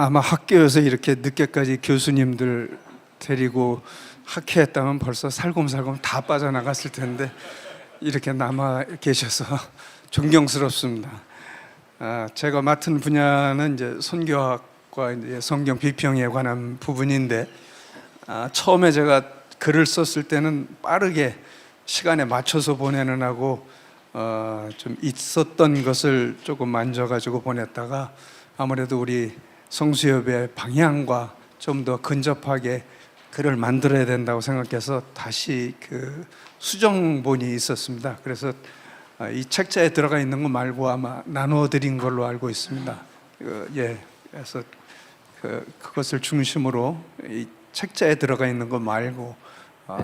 아마 학교에서 이렇게 늦게까지 교수님들 데리고 학회했다면 벌써 살금살금 다 빠져나갔을 텐데 이렇게 남아 계셔서 존경스럽습니다. 제가 맡은 분야는 이제 선교학과 이제 성경 비평에 관한 부분인데, 처음에 제가 글을 썼을 때는 빠르게 시간에 맞춰서 보내는 하고 좀 있었던 것을 조금 만져가지고 보냈다가 아무래도 우리 성수협의 방향과 좀 더 근접하게 글을 만들어야 된다고 생각해서 다시 그 수정본이 있었습니다. 그래서 이 책자에 들어가 있는 거 말고 아마 나눠드린 걸로 알고 있습니다. 그래서 그것을 중심으로 이 책자에 들어가 있는 거 말고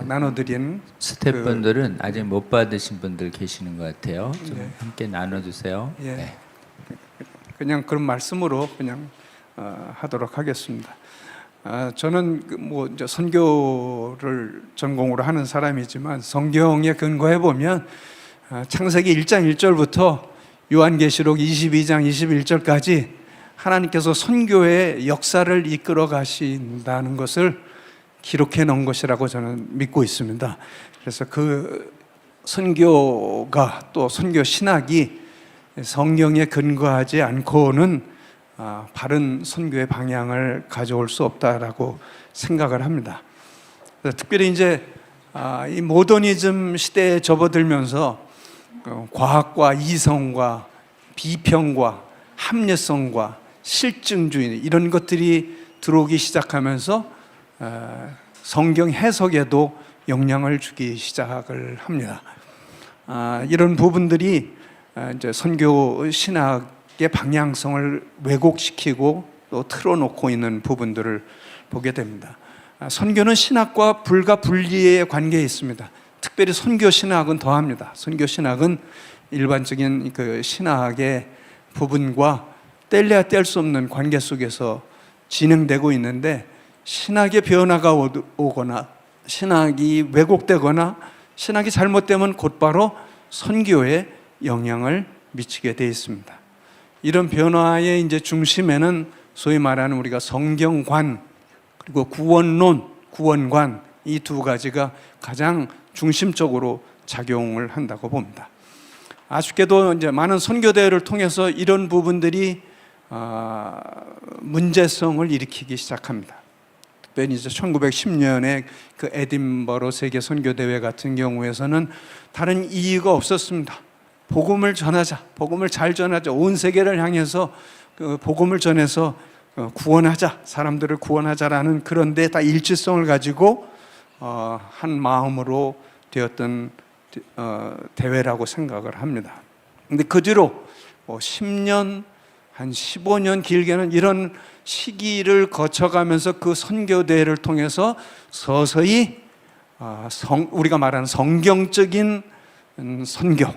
나눠드린 스태프분들은 아직 못 받으신 분들 계시는 것 같아요. 좀 함께 나눠주세요. 네. 그냥 그런 말씀으로 그냥 하도록 하겠습니다. 저는 뭐 이제 선교를 전공으로 하는 사람이지만 성경에 근거해 보면 창세기 1장 1절부터 요한계시록 22장 21절까지 하나님께서 선교의 역사를 이끌어 가신다는 것을 기록해 놓은 것이라고 저는 믿고 있습니다. 그래서 그 선교가 또 선교 신학이 성경에 근거하지 않고는 바른 선교의 방향을 가져올 수 없다라고 생각을 합니다. 특별히 이제 이 모더니즘 시대에 접어들면서 과학과 이성과 비평과 합리성과 실증주의 이런 것들이 들어오기 시작하면서 성경 해석에도 영향을 주기 시작을 합니다. 이런 부분들이 이제 선교 신학의 방향성을 왜곡시키고 또 틀어놓고 있는 부분들을 보게 됩니다. 선교는 신학과 불가 분리의 관계에 있습니다. 특별히 선교 신학은 더합니다. 선교 신학은 일반적인 그 신학의 부분과 뗄래야 뗄 수 없는 관계 속에서 진행되고 있는데, 신학의 변화가 오거나 신학이 왜곡되거나 신학이 잘못되면 곧바로 선교에 영향을 미치게 되어 있습니다. 이런 변화의 이제 중심에는 소위 말하는 우리가 성경관 그리고 구원론, 구원관 이 두 가지가 가장 중심적으로 작용을 한다고 봅니다. 아쉽게도 이제 많은 선교 대회를 통해서 이런 부분들이 문제성을 일으키기 시작합니다. 특별히 이제 1910년에 그 에딘버러 세계 선교 대회 같은 경우에서는 다른 이유가 없었습니다. 복음을 전하자, 복음을 잘 전하자, 온 세계를 향해서 그 복음을 전해서 구원하자, 사람들을 구원하자라는 그런 데 다 일치성을 가지고 한 마음으로 되었던 대회라고 생각을 합니다. 근데 그 뒤로 10년, 한 15년 길게는 이런 시기를 거쳐가면서 그 선교대회를 통해서 서서히 우리가 말하는 성경적인 선교,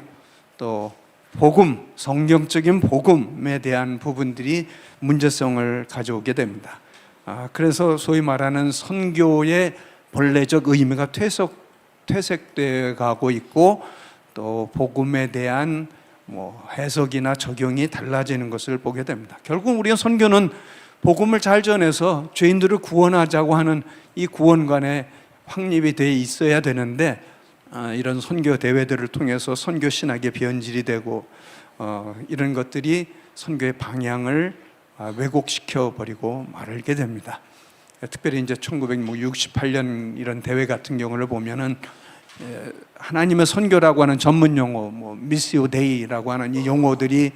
또 복음, 성경적인 복음에 대한 부분들이 문제성을 가져오게 됩니다. 그래서 소위 말하는 선교의 본래적 의미가 퇴색되어 가고 있고, 또 복음에 대한 해석이나 적용이 달라지는 것을 보게 됩니다. 결국 우리가 선교는 복음을 잘 전해서 죄인들을 구원하자고 하는 이 구원관에 확립이 되어 있어야 되는데, 이런 선교 대회들을 통해서 선교 신학의 변질이 되고 이런 것들이 선교의 방향을 왜곡시켜 버리고 말게 됩니다. 특별히 이제 1968년 이런 대회 같은 경우를 보면은 하나님의 선교라고 하는 전문 용어, 미시오 데이라고 하는 이 용어들이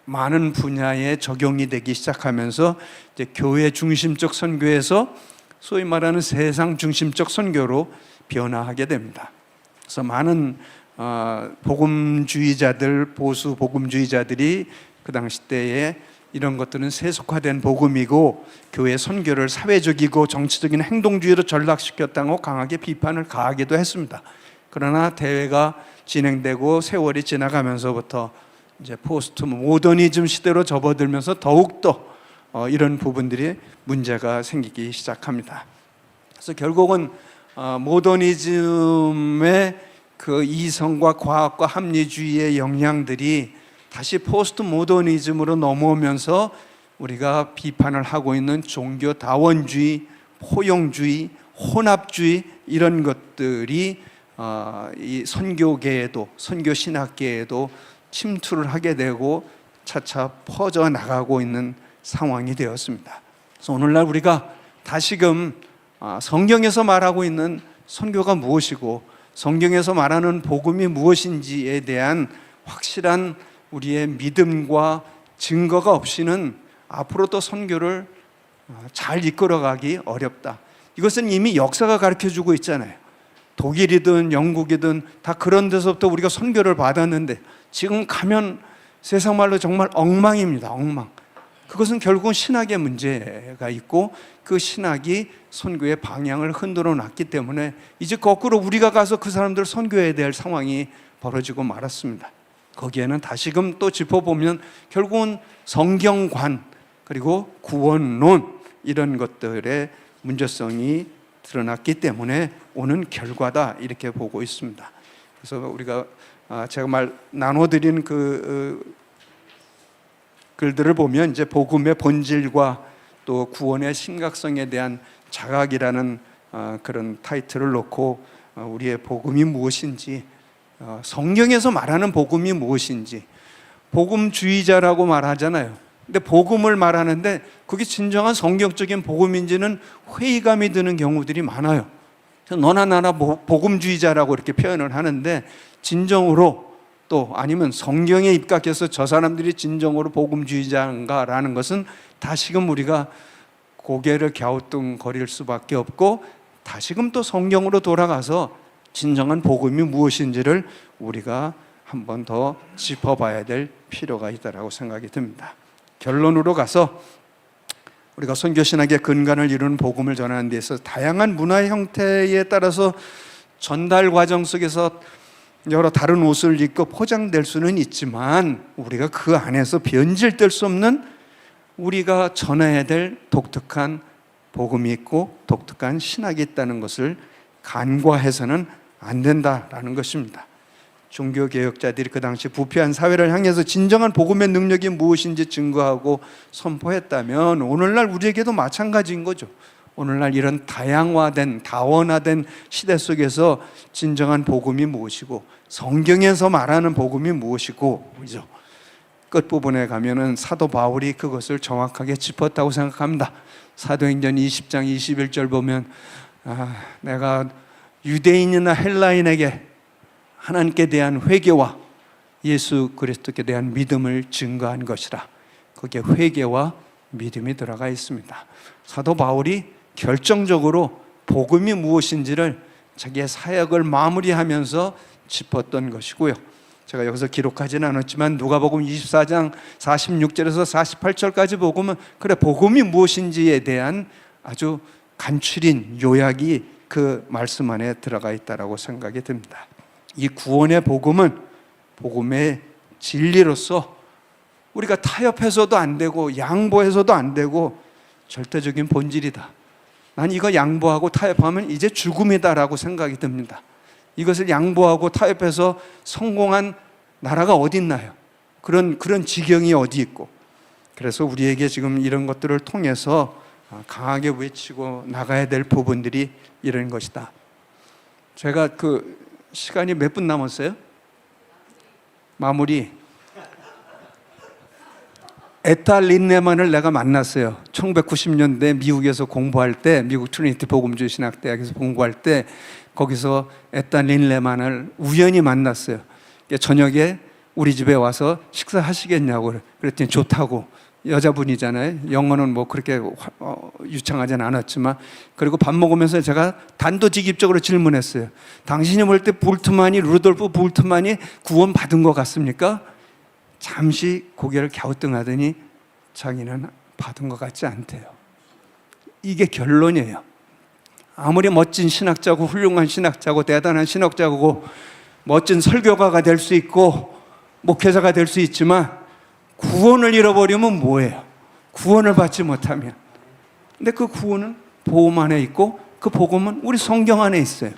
많은 분야에 적용이 되기 시작하면서 이제 교회 중심적 선교에서 소위 말하는 세상 중심적 선교로 변화하게 됩니다. 그래서 많은 복음주의자들, 보수 복음주의자들이 그 당시 때에 이런 것들은 세속화된 복음이고 교회 선교를 사회적이고 정치적인 행동주의로 전락시켰다고 강하게 비판을 가하기도 했습니다. 그러나 대회가 진행되고 세월이 지나가면서부터 이제 포스트 모더니즘 시대로 접어들면서 더욱더 이런 부분들이 문제가 생기기 시작합니다. 그래서 결국은 모더니즘의 그 이성과 과학과 합리주의의 영향들이 다시 포스트 모더니즘으로 넘어오면서 우리가 비판을 하고 있는 종교 다원주의, 포용주의, 혼합주의 이런 것들이 이 선교계에도, 선교 신학계에도 침투를 하게 되고 차차 퍼져 나가고 있는 상황이 되었습니다. 그래서 오늘날 우리가 다시금 성경에서 말하고 있는 선교가 무엇이고 성경에서 말하는 복음이 무엇인지에 대한 확실한 우리의 믿음과 증거가 없이는 앞으로 또 선교를 잘 이끌어가기 어렵다. 이것은 이미 역사가 가르쳐주고 있잖아요. 독일이든 영국이든 다 그런 데서부터 우리가 선교를 받았는데 지금 가면 세상 말로 정말 엉망입니다. 엉망. 그것은 결국은 신학의 문제가 있고 그 신학이 선교의 방향을 흔들어 놨기 때문에 이제 거꾸로 우리가 가서 그 사람들을 선교해야 될 상황이 벌어지고 말았습니다. 거기에는 다시금 또 짚어보면 결국은 성경관 그리고 구원론 이런 것들의 문제성이 드러났기 때문에 오는 결과다 이렇게 보고 있습니다. 그래서 우리가 제가 나눠드린 그 글들을 보면 이제 복음의 본질과 또 구원의 심각성에 대한 자각이라는 그런 타이틀을 놓고 우리의 복음이 무엇인지, 성경에서 말하는 복음이 무엇인지, 복음주의자라고 말하잖아요. 근데 복음을 말하는데 그게 진정한 성경적인 복음인지는 회의감이 드는 경우들이 많아요. 너나 나나 복음주의자라고 이렇게 표현을 하는데 진정으로 또 아니면 성경에 입각해서 저 사람들이 진정으로 복음주의자인가라는 것은 다시금 우리가 고개를 갸우뚱거릴 수밖에 없고 다시금 또 성경으로 돌아가서 진정한 복음이 무엇인지를 우리가 한 번 더 짚어봐야 될 필요가 있다고 생각이 듭니다. 결론으로 가서 우리가 선교신학의 근간을 이루는 복음을 전하는 데 있어서 다양한 문화의 형태에 따라서 전달 과정 속에서 여러 다른 옷을 입고 포장될 수는 있지만 우리가 그 안에서 변질될 수 없는 우리가 전해야 될 독특한 복음이 있고 독특한 신학이 있다는 것을 간과해서는 안 된다라는 것입니다. 종교개혁자들이 그 당시 부패한 사회를 향해서 진정한 복음의 능력이 무엇인지 증거하고 선포했다면 오늘날 우리에게도 마찬가지인 거죠. 오늘날 이런 다양화된 다원화된 시대 속에서 진정한 복음이 무엇이고 성경에서 말하는 복음이 무엇이고 그죠? 끝부분에 가면은 사도 바울이 그것을 정확하게 짚었다고 생각합니다. 사도행전 20장 21절 보면 내가 유대인이나 헬라인에게 하나님께 대한 회개와 예수 그리스도께 대한 믿음을 증거한 것이라. 거기에 회개와 믿음이 들어가 있습니다. 사도 바울이 결정적으로 복음이 무엇인지를 자기의 사역을 마무리하면서 짚었던 것이고요. 제가 여기서 기록하지는 않았지만 누가복음 24장 46절에서 48절까지 보면 그래 복음이 무엇인지에 대한 아주 간추린 요약이 그 말씀 안에 들어가 있다고 생각이 듭니다. 이 구원의 복음은 복음의 진리로서 우리가 타협해서도 안 되고 양보해서도 안 되고 절대적인 본질이다. 난 이거 양보하고 타협하면 이제 죽음이다라고 생각이 듭니다. 이것을 양보하고 타협해서 성공한 나라가 어디 있나요? 그런 지경이 어디 있고. 그래서 우리에게 지금 이런 것들을 통해서 강하게 외치고 나가야 될 부분들이 이런 것이다. 제가 시간이 몇 분 남았어요? 마무리. 에타 린네만을 내가 만났어요. 1990년대 미국에서 공부할 때, 미국 트리니티 복음주의 신학대학에서 공부할 때 거기서 에타 린네만을 우연히 만났어요. 저녁에 우리 집에 와서 식사하시겠냐고 그랬더니 좋다고. 여자분이잖아요. 영어는 뭐 그렇게 유창하진 않았지만 그리고 밥 먹으면서 제가 단도직입적으로 질문했어요. 당신이 볼 때 루돌프 볼트만이 구원 받은 것 같습니까? 잠시 고개를 갸우뚱하더니 자기는 받은 것 같지 않대요. 이게 결론이에요. 아무리 멋진 신학자고 훌륭한 신학자고 대단한 신학자고 멋진 설교가가 될 수 있고 목회자가 될 수 있지만 구원을 잃어버리면 뭐예요? 구원을 받지 못하면. 근데 그 구원은 복음 안에 있고 그 복음은 우리 성경 안에 있어요.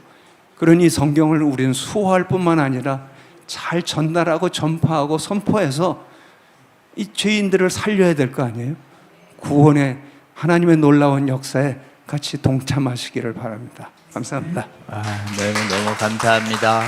그러니 성경을 우리는 수호할 뿐만 아니라 잘 전달하고 전파하고 선포해서 이 죄인들을 살려야 될 거 아니에요? 구원의 하나님의 놀라운 역사에 같이 동참하시기를 바랍니다. 감사합니다. 너무 감사합니다.